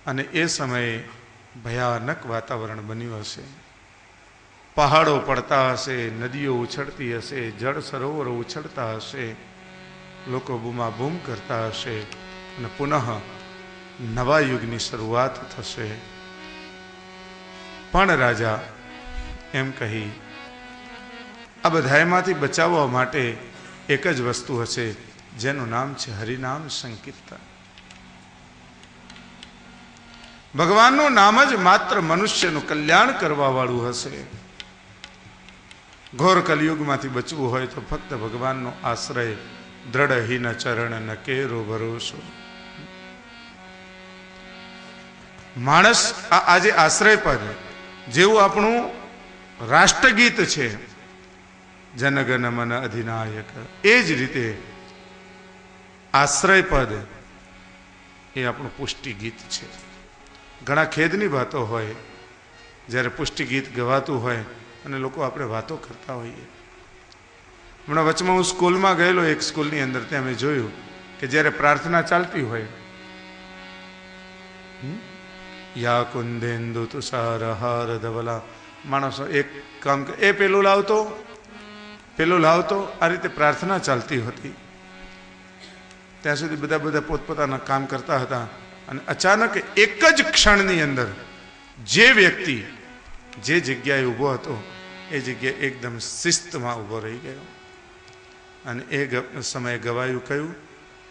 અને એ સમયે ભયાનક વાતાવરણ બન્યું હશે. પહાડો પડતા હશે, નદીઓ ઉછળતી હશે, જળ સરોવરો ઉછળતા હશે, લોકો બૂમાબૂમ કરતા હશે અને પુનઃ નવા યુગની શરૂઆત થશે. પણ રાજા એમ કહી, આ બધાયમાંથી બચાવવા માટે એક જ વસ્તુ હશે, જેનું નામ છે હરિનામ સંકીર્તન. ભગવાનનું નામ જ માત્ર મનુષ્યનું કલ્યાણ કરવા વાળું હશે. ઘોર કલિયુગમાંથી બચવું હોય તો ફક્ત ભગવાનનો આશ્રય, દ્રઢ હિન ચરણ ન કેરો ભરોસો. માણસ આજે આશ્રય પદ જેવું આપણું રાષ્ટ્રગીત છે, જનગણ મન અધિનાયક, એ જ રીતે આશ્રય પદ એ આપણું પુષ્ટિ ગીત છે. ઘણા ખેદની વાતો હોય જ્યારે પુષ્ટિ ગીત ગવાતું હોય અને લોકો આપણે વાતો કરતા હોઈએ. હમણાં વચમાં હું સ્કૂલમાં ગયેલો, એક સ્કૂલની અંદર, ત્યાં મેં જોયું કે જ્યારે પ્રાર્થના ચાલતી હોય, યા કુંદેન્દુ તુષાર હાર ધવલા, માણસો એક કામ એ પેલું લાવતો, આ રીતે પ્રાર્થના ચાલતી હતી. ત્યાં સુધી બધા પોતપોતાના કામ કરતા હતા અને અચાનક એક જ ક્ષણની અંદર જે વ્યક્તિ જે જગ્યાએ ઊભો હતો એ જગ્યાએ એકદમ શિસ્તમાં ઊભો રહી ગયો અને એ સમયે ગવાયું કયું?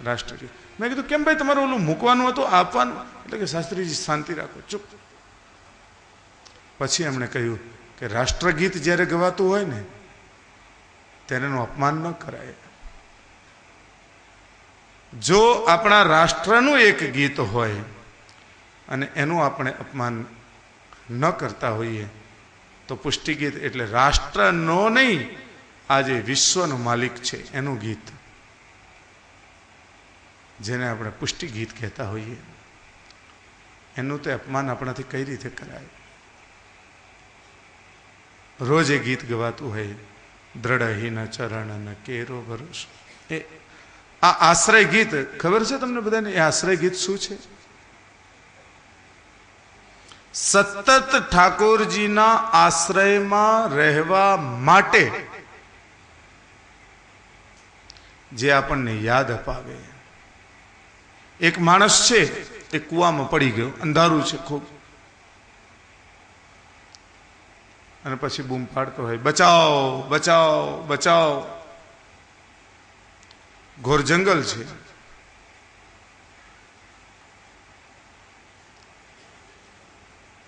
રાષ્ટ્રગીત. મેં કીધું કેમ ભાઈ, તમારું ઓલું મૂકવાનું હતું, આપવાનું? એટલે કે શાસ્ત્રીજી શાંતિ રાખો, ચૂપ. પછી એમણે કહ્યું કે રાષ્ટ્રગીત જ્યારે ગવાતું હોય ને ત્યારે એનું અપમાન ન કરાય. જો આપણા રાષ્ટ્રનું એક ગીત હોય અને એનું આપણે અપમાન ન કરતા હોઈએ તો પુષ્ટિ ગીત એટલે રાષ્ટ્રનો નહીં, આજે વિશ્વનો માલિક છે એનું ગીત, જેને આપણે પુષ્ટિ ગીત કહેતા હોઈએ, એનું તે અપમાન આપણાથી કઈ રીતે કરાય? રોજ એ ગીત ગવાતું હોય, દ્રઢ હિન ચરણ ન કેરો ભરોસો. એ આ આશ્રય ગીત ખબર છે તમને બધાને? એ આશ્રય ગીત શું છે? સતત ઠાકોરજીના આશ્રયમાં રહેવા માટે જે આપણને યાદ અપાવે. એક માણસ છે, એ કૂવામાં પડી ગયો, અંધારું છે ખૂબ, અને પછી બૂમ પાડતો હોય, બચાવો બચાવો બચાવો. ઘોર જંગલ છે,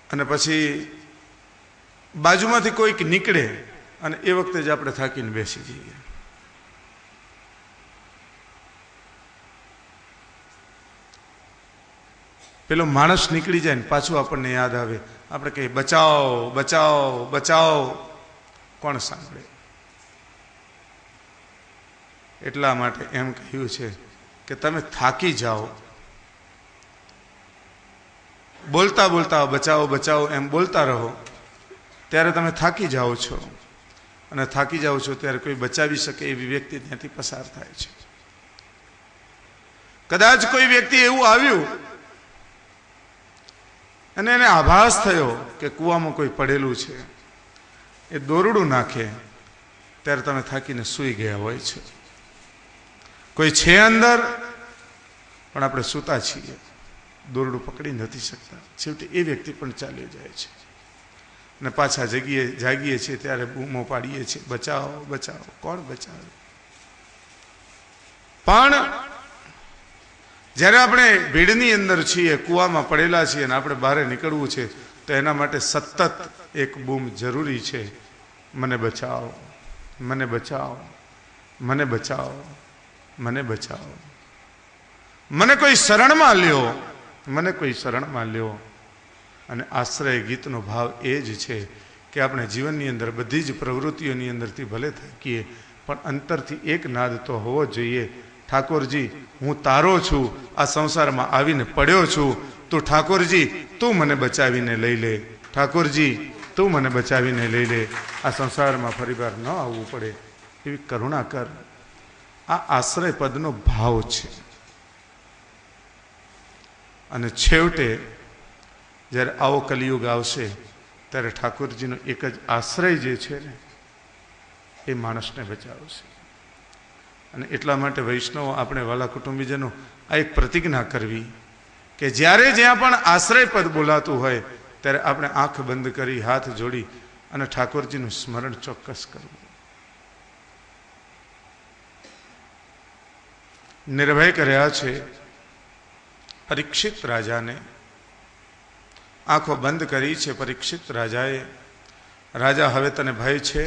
અને પછી બાજુમાંથી કોઈક નીકળે અને એ વખતે જ આપણે થાકીને બેસી જઈએ. પેલો માણસ નીકળી જાય ને પાછું આપણને યાદ આવે, આપણે કહીએ બચાવો બચાવો બચાવો. કોણ સાંભળે? એટલા માટે એમ કહ્યું છે કે તમે થાકી જાઓ, બોલતા બોલતા બચાવો બચાવો એમ બોલતા રહો, ત્યારે તમે થાકી જાઓ છો, અને થાકી જાઓ છો ત્યારે કોઈ બચાવી શકે એવી વ્યક્તિ ત્યાંથી પસાર થાય છે. કદાચ કોઈ વ્યક્તિ એવું આવ્યું અને એને આભાસ થયો કે કૂવામાં કોઈ પડેલું છે, એ દોરડું નાખે, ત્યારે તમે થાકીને સૂઈ ગયા હોય છે. કોઈ છે અંદર, પણ આપણે સૂતા છીએ, દોરડું પકડી નથી શકતા. છેવટે એ વ્યક્તિ પણ ચાલ્યો જાય છે, અને પાછા જાગીએ છીએ ત્યારે બૂમો પાડીએ છીએ, બચાવો બચાવો. કોણ બચાવે? પણ જ્યારે આપણે ભીડની અંદર છીએ, કૂવામાં પડેલા છીએ અને આપણે બહાર નીકળવું છે, તો એના માટે સતત એક બૂમ જરૂરી છે, મને બચાવો મને બચાવો મને બચાવો મને બચાવો. મને કોઈ શરણમાં લ્યો, મને કોઈ શરણમાં લ્યો. અને આશ્રય ગીતનો ભાવ એ જ છે કે આપણે જીવનની અંદર બધી જ પ્રવૃત્તિઓની અંદરથી ભલે થાકીએ, પણ અંતરથી એક નાદ તો હોવો જોઈએ, ઠાકોરજી હું તારો છું, આ સંસારમાં આવીને પડ્યો છું, તું ઠાકોરજી તું મને બચાવીને લઈ લે, ઠાકોરજી તું મને બચાવીને લઈ લે, આ સંસારમાં ફરીવાર ન આવવું પડે એવી કરુણા કર. આ આશ્રય પદનો ભાવ છે. અને છેવટે જ્યારે આવો કલિયુગ આવશે ત્યારે ઠાકોરજીનો એક જ આશ્રય જે છે ને એ માણસને બચાવશે. અને એટલા માટે વૈષ્ણવો, આપણે વાલા કુટુંબીજનો, આ એક પ્રતિજ્ઞા કરવી કે જ્યારે જ્યાં પણ આશ્રય પદ બોલાતું હોય ત્યારે આપણે આંખ બંધ કરી, હાથ જોડી અને ઠાકોરજીનું સ્મરણ ચોક્કસ કરવું. નિર્ભય કર્યા છે પરીક્ષિત રાજાને, આંખો બંધ કરી છે પરીક્ષિત રાજાએ. રાજા, હવે તને ભય છે?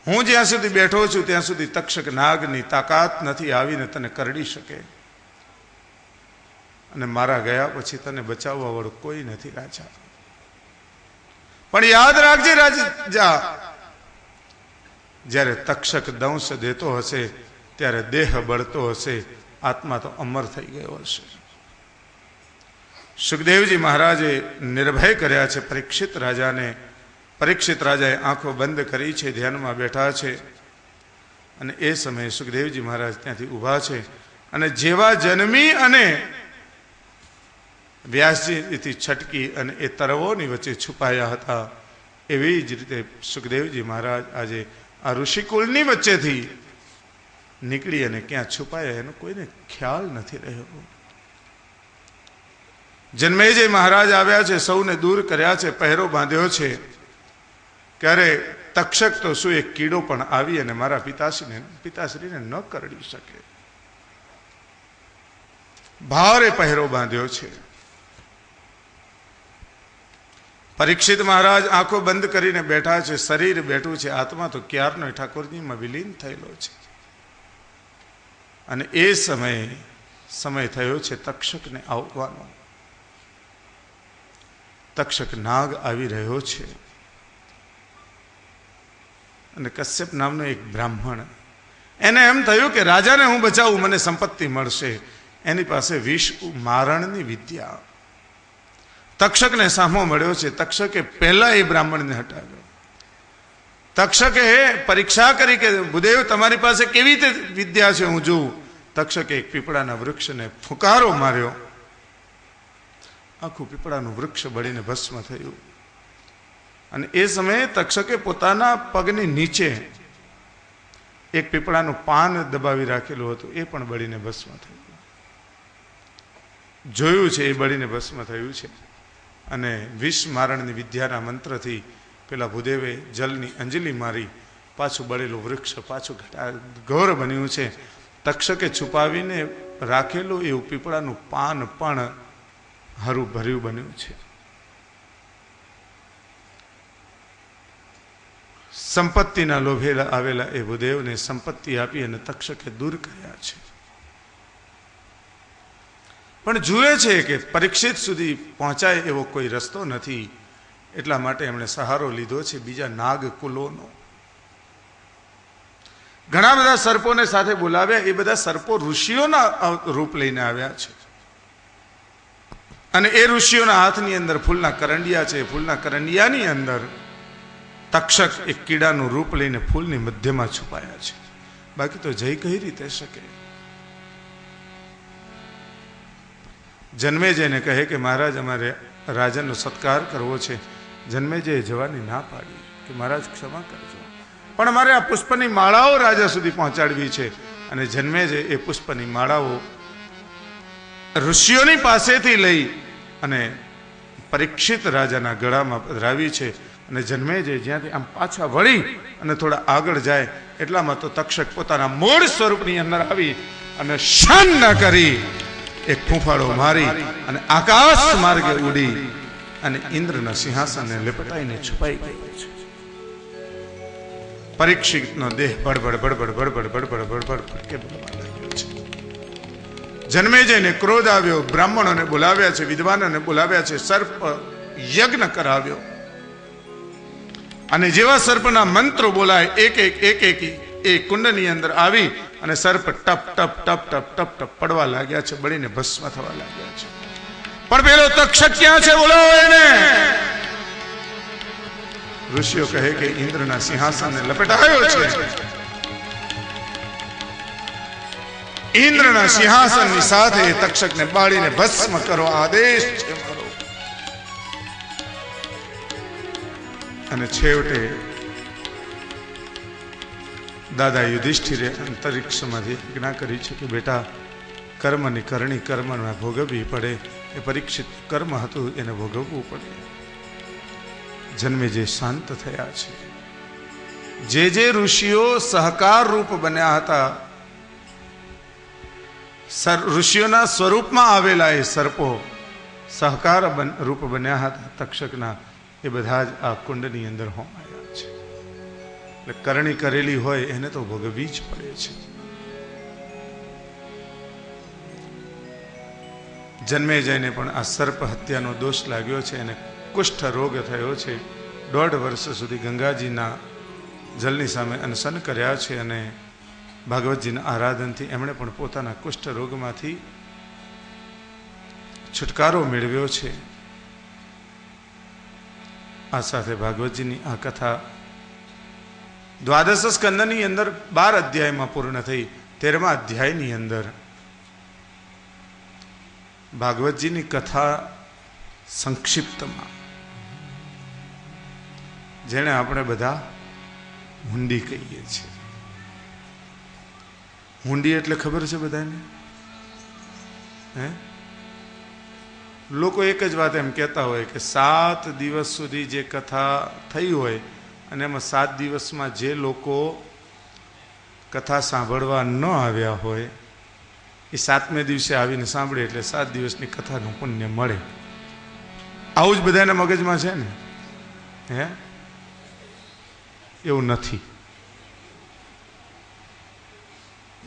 હું જ્યાં સુધી બેઠો છું ત્યાં સુધી તક્ષક નાગની તાકાત નથી આવીને તને કરડી શકે, અને મારા ગયા પછી તને બચાવવા વાળું કોઈ નથી રાજા. પણ યાદ રાખજે રાજા, જ્યારે તક્ષક દંશ દેતો હશે ત્યારે દેહ બળતો હશે, આત્મા તો અમર થઈ ગયો હશે. સુખદેવજી મહારાજે નિર્ભય કર્યા છે પરીક્ષિત રાજાને. પરીક્ષિત રાજાએ આંખો બંધ કરી છે, ધ્યાનમાં બેઠા છે. અને એ સમયે સુખદેવજી મહારાજ ત્યાંથી ઊભા છે અને જેવા જન્મી અને વ્યાસજીથી છટકી અને એ તરવોની વચ્ચે છુપાયા હતા, એવી જ રીતે સુખદેવજી મહારાજ આજે આ ઋષિકુલની વચ્ચેથી નીકળી અને ક્યાં છુપાયા એનો કોઈને ખ્યાલ નથી રહ્યો. જન્મેજય મહારાજ આવ્યા છે, સૌને દૂર કર્યા છે, પહેરો બાંધ્યો છે. ક્યારે તક્ષક તો શું એક કીડો પણ આવી અને મારા પિતાશ્રીને ન કરડી શકે. ભારે પહેરો બાંધ્યો છે. પરીક્ષિત મહારાજ આંખો બંધ કરીને બેઠા છે, શરીર બેઠું છે, આત્મા તો ક્યારનો ઠાકોરજીમાં વિલીન થયેલો છે. અને એ સમય થયો છે તક્ષકને આવવાનો. તક્ષક નાગ આવી રહ્યો છે અને કશ્યપ નામનો એક બ્રાહ્મણ, એને એમ થયું કે રાજાને હું બચાવું, મને સંપત્તિ મળશે. એની પાસે વિષ મારણની વિદ્યા. તક્ષકને સામો મળ્યો છે. તક્ષકે પહેલા એ બ્રાહ્મણને હટાવ્યો. તક્ષકે પરીક્ષા કરી કે ભૂદેવ તમારી પાસે કેવી રીતે વિદ્યા છે, હું જોઉં. તક્ષકે એક પીપળાના વૃક્ષને ફુકારો માર્યો, આખું પીપળાનું વૃક્ષ બળીને ભસ્મ થયું. અને એ સમયે તક્ષકે પોતાના પગની નીચે એક પીપળાનું પાન દબાવી રાખેલું હતું, એ પણ બળીને ભસ્મ થયું. જોયું છે એ બળીને ભસ્મ થયું છે. અને વિષ મારણની વિદ્યાના મંત્રથી પેલા ભૂદેવે જલની અંજલિ મારી, પાછું બળેલું વૃક્ષ પાછું ઘોર બન્યું છે. તક્ષકે છુપાવીને રાખેલું એવું પીપળાનું પાન પણ હરું ભર્યું બન્યું છે. સંપત્તિના લોભે આવેલા એ ભૂદેવને સંપત્તિ આપી અને તક્ષકે દૂર કર્યા છે. પણ જુએ છે કે પરીક્ષિત સુધી પહોંચાય એવો કોઈ રસ્તો નથી, એટલા માટે એમણે સહારો લીધો છે બીજા નાગ કુલોનો. ઘણા બધા સર્પોને સાથે બોલાવ્યા. એ બધા સર્પો ઋષિઓના રૂપ લઈને આવ્યા છે. અને એ ઋષિઓના હાથની અંદર ફૂલના કરંડિયા છે. ફૂલના કરંડિયાની અંદર તક્ષક એક કીડાનું રૂપ લઈને ફૂલની મધ્યમાં છુપાયા છે. બાકી તો જઈ કઈ રીતે શકે? જન્મેજયને કહે કે મહારાજ અમારે રાજાનો સત્કાર કરવો છે. જન્મેજયે જવાની ના પાડી કે મહારાજ ક્ષમા કરજો, પણ અમારે આ પુષ્પની માળાઓ રાજા સુધી પહોંચાડવી છે. અને જન્મેજય એ પુષ્પની માળાઓ ઋષિઓની પાસેથી લઈ અને પરીક્ષિત રાજાના ગળામાં પધરાવી છે. અને જન્મેજય જ્યાંથી આમ પાછા વળી અને થોડા આગળ જાય એટલામાં તો તક્ષક પોતાના મૂળ સ્વરૂપની અંદર આવી અને શન ન કરી એક ફૂંફાળો મારી અને આકાશ માર્ગે ઉડી અને ઇન્દ્રના સિંહાસનને લેપટાઈને છુપાઈ ગયો છે. પરીક્ષિતનો દેહ બડબડ બડબડ બડબડ બડબડ બડબડ ફટકે બોલવા લાગ્યો છે. જન્મેજયને ક્રોધ આવ્યો. બ્રાહ્મણોને બોલાવ્યા છે, વિદ્વાનોને બોલાવ્યા છે, સર્પ યજ્ઞ કરાવ્યો. અને જેવા સર્પના મંત્રો બોલાય એક એક એ કુંડની અંદર આવી અને સર્પ ટપ ટપ ટપ ટપ ટપ ટપ પડવા લાગ્યા છે, બળીને ભસ્મ થવા લાગ્યા છે. પણ પેલો તક્ષક ક્યાં છે? બોલાવો એને. ઋષિઓ કહે કે ઇન્દ્રના સિંહાસનને લપેટાયો છે. ઇન્દ્રના સિંહાસનની સાથે તક્ષકને બાળીને ભસ્મ કરો, આદેશ છે મારો. અને છેવટે દાદા યુધિષ્ઠિરે અંતરિક્ષમાંથી આજ્ઞા કરી છે કે બેટા, કર્મની કરણી કર્મમાં ભોગવવી પડે. એ પરીક્ષિત કર્મ હતું, એને ભોગવવું પડે. જન્મે જે શાંત થયા છે, જે ઋષિઓ સહકાર રૂપ બન્યા હતા, ઋષિઓના સ્વરૂપમાં આવેલા એ સર્પો સહકાર રૂપ બન્યા હતા તક્ષકના, એ બધા જ આ કુંડની અંદર હોમાયા છે. એટલે કરણી કરેલી હોય એને તો ભોગવવી જ પડે છે. જન્મે જઈને પણ આ સર્પ હત્યાનો દોષ લાગ્યો છે, એને કુષ્ઠ રોગ થયો છે. 1.5 વર્ષ સુધી ગંગાજીના જલની સામે અનશન કર્યા છે અને ભાગવતજીના આરાધનથી એમણે પણ પોતાના કુષ્ઠ રોગમાંથી છુટકારો મેળવ્યો છે. આ સાથે ભાગવતજીની આ કથા 12 સ્કંદની અંદર 12 અધ્યાયમાં પૂર્ણ થઈ. 13મા અધ્યાયની અંદર ભાગવતજીની કથા સંક્ષિપ્તમાં, જેને આપણે બધા હુંડી કહીએ છીએ. હુંડી એટલે ખબર છે બધાને? હે? લોકો એક જ વાત એમ કહેતા હોય કે 7 દિવસ સુધી જે કથા થઈ હોય અને એમાં 7 દિવસમાં જે લોકો કથા સાંભળવા ન આવ્યા હોય એ 7મે દિવસે આવીને સાંભળે એટલે 7 દિવસની કથાનું પુણ્ય મળે. આવું જ બધાના મગજમાં છે ને? હે? એવું નથી.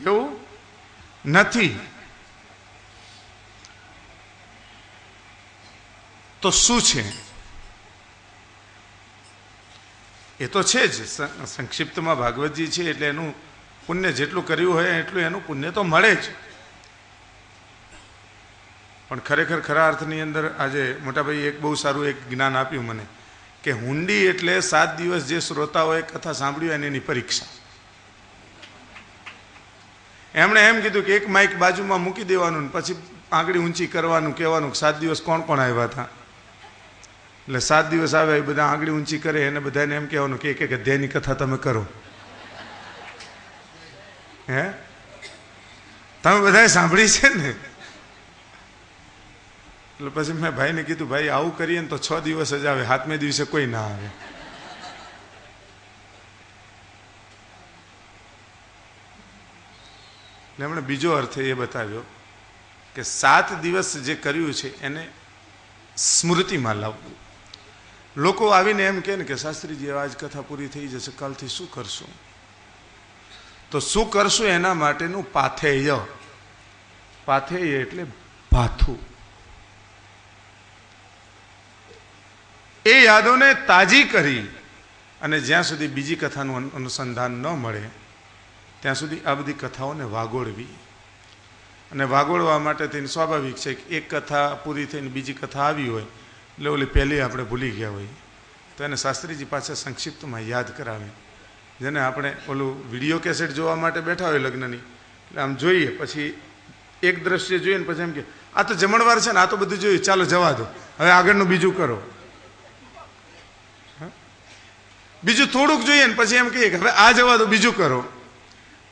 એવું નથી. તો શું છે? એ તો છે જ, સંક્ષિપ્તમાં ભાગવતજી છે એટલે એનું પુણ્ય જેટલું કર્યું હોય એટલું એનું પુણ્ય તો મળે જ. પણ ખરેખર ખરા અર્થની અંદર આજે મોટાભાઈ એક બહુ સારું એક જ્ઞાન આપ્યું મને કે હુંડી એટલે 7 દિવસ જે શ્રોતાઓએ કથા સાંભળ્યું એની પરીક્ષા. એમણે એમ કીધું કે એક માઇક બાજુમાં મૂકી દેવાનું, પછી આંગળી ઊંચી કરવાનું, કહેવાનું 7 દિવસ કોણ કોણ આવ્યા હતા. એટલે 7 દિવસ આવ્યા એ બધા આંગળી ઊંચી કરે, એને બધાને એમ કહેવાનું કે એક અધ્યાયની કથા તમે કરો. હે? તમે બધાએ સાંભળી છે ને? એટલે પછી મેં ભાઈને કીધું, ભાઈ આવું કરીએ ને તો 6 દિવસ જ આવે, 7મે દિવસે કોઈ ના આવે. એટલે એમણે બીજો અર્થ એ બતાવ્યો કે 7 દિવસ જે કર્યું છે એને સ્મૃતિમાં લાવવું. લોકો આવીને એમ કહે ને કે શાસ્ત્રીજી આજ કથા પૂરી થઈ જશે, કાલથી શું કરશું? તો શું કરશું એના માટેનું પાથેય. પાથેય એટલે ભાથું. એ યાદોને તાજી કરી અને જ્યાં સુધી બીજી કથાનું અનુસંધાન ન મળે ત્યાં સુધી આ બધી કથાઓને વાગોળવી. અને વાગોળવા માટે થઈને સ્વાભાવિક છે કે એક કથા પૂરી થઈને બીજી કથા આવી હોય એટલે ઓલી પહેલી આપણે ભૂલી ગયા હોય તો એને શાસ્ત્રીજી પાછા સંક્ષિપ્તમાં યાદ કરાવે. જેને આપણે ઓલું વિડીયો કેસેટ જોવા માટે બેઠા હોય લગ્નની, એટલે આમ જોઈએ, પછી એક દ્રશ્ય જોઈએ ને પછી એમ કે આ તો જમણવાર છે ને, આ તો બધું જોયું, ચાલો જવા દો, હવે આગળનું બીજું કરો. બીજું થોડુંક જોઈએ ને પછી એમ કહીએ કે હવે આ જવા દો, બીજું કરો.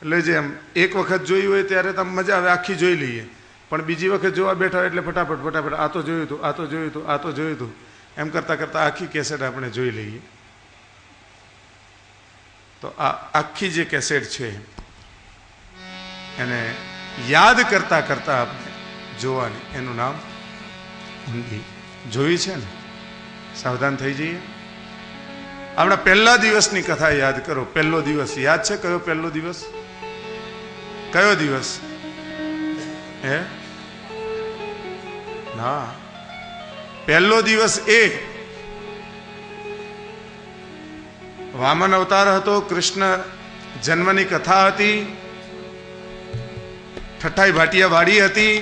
એટલે જેમ એક વખત જોયું હોય ત્યારે તમે મજા આવે, આખી જોઈ લઈએ, પણ બીજી વખત જોવા બેઠા હોય એટલે ફટાફટ આ તો જોયું હતું, આ તો જોયું હતું, આ તો જોયું હતું, એમ કરતાં કરતાં આખી કેસેટ આપણે જોઈ લઈએ. તો આ આખી જે કેસેટ છે એને યાદ કરતાં કરતાં આપણે જોવાની, એનું નામ હુંડી. જોઈ છે ને? સાવધાન થઈ જઈએ. આપણા પહેલા દિવસની કથા યાદ કરો. પહેલો દિવસ યાદ છે? કયો પહેલો દિવસ? કયો દિવસ? હે ના, પહેલો દિવસ એ વામન અવતાર હતો, કૃષ્ણ જન્મની કથા હતી, ઠઠ્ઠાઈ ભાટિયા વાડી હતી,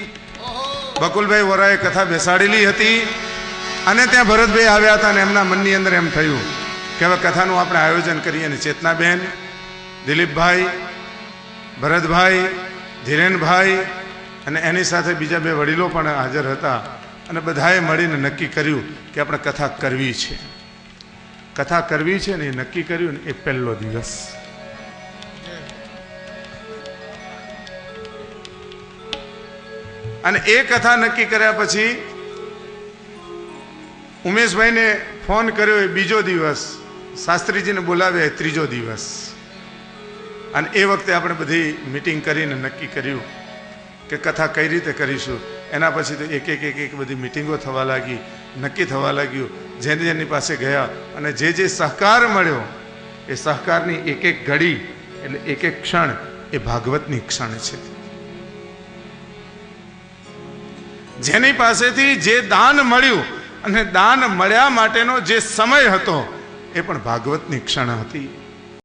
બકુલભાઈ વોરાએ કથા બેસાડેલી હતી અને ત્યાં ભરતભાઈ આવ્યા હતા અને એમના મનની અંદર એમ થયું કે હવે કથાનું આપણે આયોજન કરીએ. અને ચેતનાબેન, દિલીપભાઈ, ભરતભાઈ, ધીરેનભાઈ અને એની સાથે બીજા બે વડીલો પણ હાજર હતા અને બધાએ મળીને નક્કી કર્યું કે આપણે કથા કરવી છે. કથા કરવી છે ને એ નક્કી કર્યું ને એ પહેલો દિવસ. અને એ કથા નક્કી કર્યા પછી ઉમેશભાઈને ફોન કર્યો એ બીજો દિવસ, શાસ્ત્રીજીને બોલાવ્યા એ ત્રીજો દિવસ. અને એ વખતે આપણે બધી મિટિંગ કરીને નક્કી કર્યું કે કથા કઈ રીતે કરીશું. એના પછી તો એક બધી મિટિંગો થવા લાગી, નક્કી થવા લાગ્યું. જેની પાસે ગયા અને જે સહકાર મળ્યો એ સહકારની એક ઘડી એટલે એક ક્ષણ એ ભાગવતની ક્ષણ છે. જેની પાસેથી જે દાન મળ્યું અને દાન મળ્યા માટેનો જે સમય હતો એ પણ ભાગવતની ક્ષણ હતી.